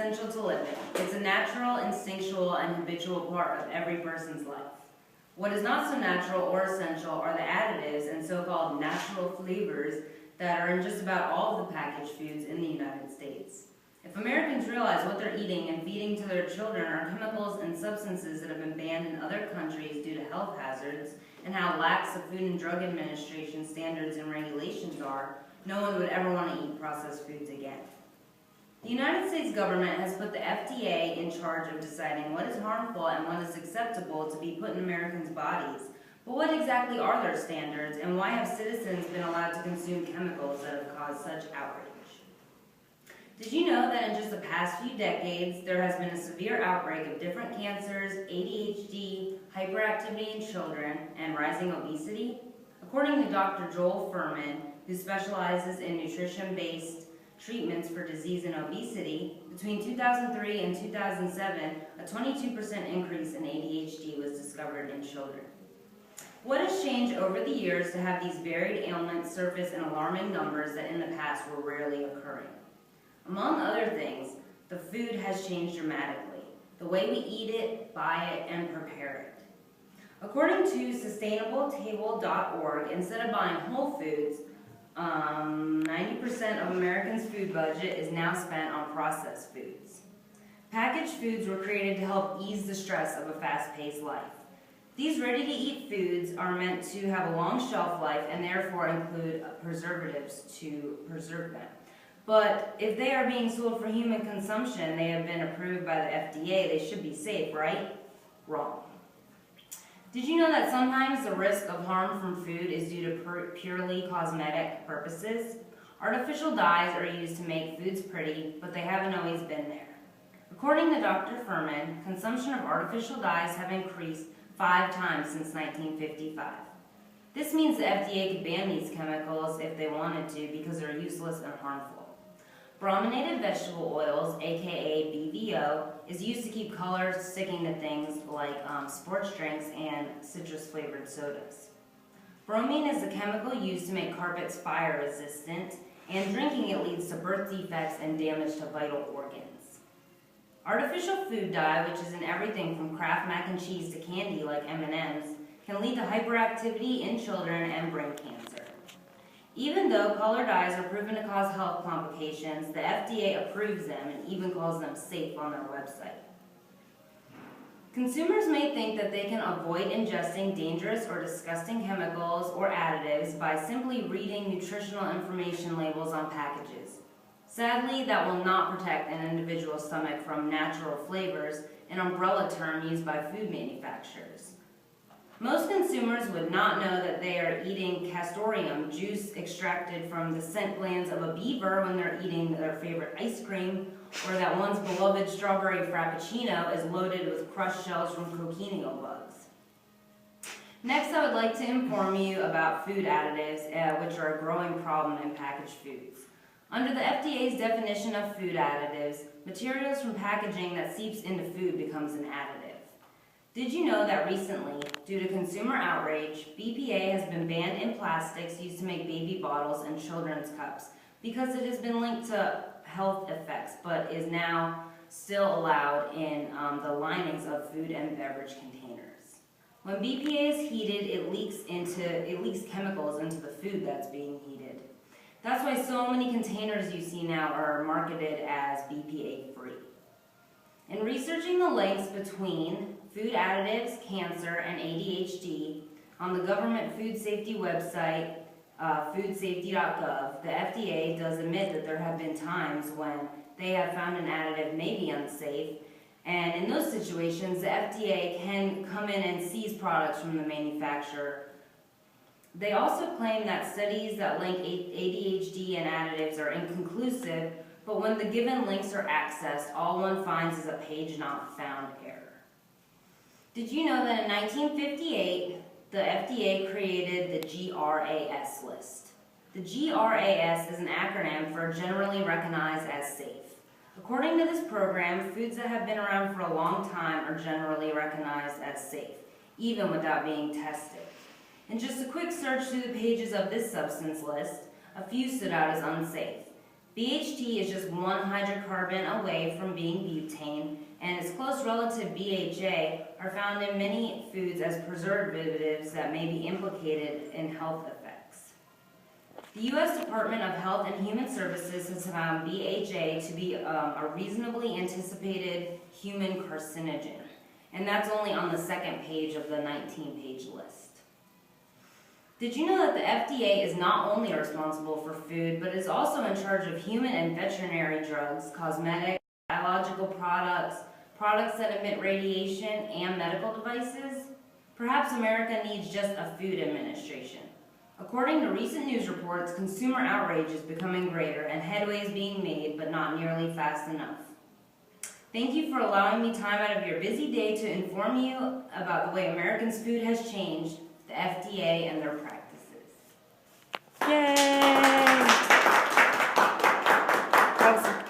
essential to living. It's a natural, instinctual, and habitual part of every person's life. What is not so natural or essential are the additives and so-called natural flavors that are in just about all of the packaged foods in the United States. If Americans realize what they're eating and feeding to their children are chemicals and substances that have been banned in other countries due to health hazards, and how lax the Food and Drug Administration standards and regulations are, no one would ever want to eat processed foods again. The United States government has put the FDA in charge of deciding what is harmful and what is acceptable to be put in Americans' bodies. But what exactly are their standards, and why have citizens been allowed to consume chemicals that have caused such outrage? Did you know that in just the past few decades, there has been a severe outbreak of different cancers, ADHD, hyperactivity in children, and rising obesity? According to Dr. Joel Fuhrman, who specializes in nutrition-based treatments for disease and obesity, between 2003 and 2007, a 22% increase in ADHD was discovered in children. What has changed over the years to have these varied ailments surface in alarming numbers that in the past were rarely occurring? Among other things, the food has changed dramatically, the way we eat it, buy it, and prepare it. According to sustainabletable.org, instead of buying whole foods, 90% of Americans' food budget is now spent on processed foods. Packaged foods were created to help ease the stress of a fast-paced life. These ready-to-eat foods are meant to have a long shelf life and therefore include preservatives to preserve them. But if they are being sold for human consumption, they have been approved by the FDA, they should be safe, right? Wrong. Did you know that sometimes the risk of harm from food is due to purely cosmetic purposes? Artificial dyes are used to make foods pretty, but they haven't always been there. According to Dr. Fuhrman, consumption of artificial dyes have increased 5 times since 1955. This means the FDA could ban these chemicals if they wanted to because they're useless and harmful. Brominated vegetable oils, aka BVO, is used to keep color sticking to things like sports drinks and citrus-flavored sodas. Bromine is the chemical used to make carpets fire-resistant, and drinking it leads to birth defects and damage to vital organs. Artificial food dye, which is in everything from Kraft mac and cheese to candy like M&Ms, can lead to hyperactivity in children and brain cancer. Even though color dyes are proven to cause health complications, the FDA approves them and even calls them safe on their website. Consumers may think that they can avoid ingesting dangerous or disgusting chemicals or additives by simply reading nutritional information labels on packages. Sadly, that will not protect an individual's stomach from natural flavors, an umbrella term used by food manufacturers. Most consumers would not know that they are eating castoreum, juice extracted from the scent glands of a beaver when they're eating their favorite ice cream, or that one's beloved strawberry frappuccino is loaded with crushed shells from cochineal bugs. Next, I would like to inform you about food additives, which are a growing problem in packaged foods. Under the FDA's definition of food additives, materials from packaging that seeps into food becomes an additive. Did you know that recently, due to consumer outrage, BPA has been banned in plastics used to make baby bottles and children's cups because it has been linked to health effects, but is now still allowed in the linings of food and beverage containers. When BPA is heated, it leaks chemicals into the food that's being heated. That's why so many containers you see now are marketed as BPA-free. In researching the links between food additives, cancer, and ADHD, on the government food safety website, foodsafety.gov, the FDA does admit that there have been times when they have found an additive may be unsafe, and in those situations, the FDA can come in and seize products from the manufacturer. They also claim that studies that link ADHD and additives are inconclusive, but when the given links are accessed, all one finds is a page not found error. Did you know that in 1958, the FDA created the GRAS list? The GRAS is an acronym for Generally Recognized as Safe. According to this program, foods that have been around for a long time are generally recognized as safe, even without being tested. In just a quick search through the pages of this substance list, a few stood out as unsafe. BHT is just one hydrocarbon away from being butane, and its close relative BHA are found in many foods as preservatives that may be implicated in health effects. The U.S. Department of Health and Human Services has found BHA to be a reasonably anticipated human carcinogen, and that's only on the second page of the 19-page list. Did you know that the FDA is not only responsible for food, but is also in charge of human and veterinary drugs, cosmetics, biological products, products that emit radiation, and medical devices? Perhaps America needs just a food administration. According to recent news reports, consumer outrage is becoming greater and headway is being made, but not nearly fast enough. Thank you for allowing me time out of your busy day to inform you about the way Americans' food has changed, the FDA, and their practices. Yay! That was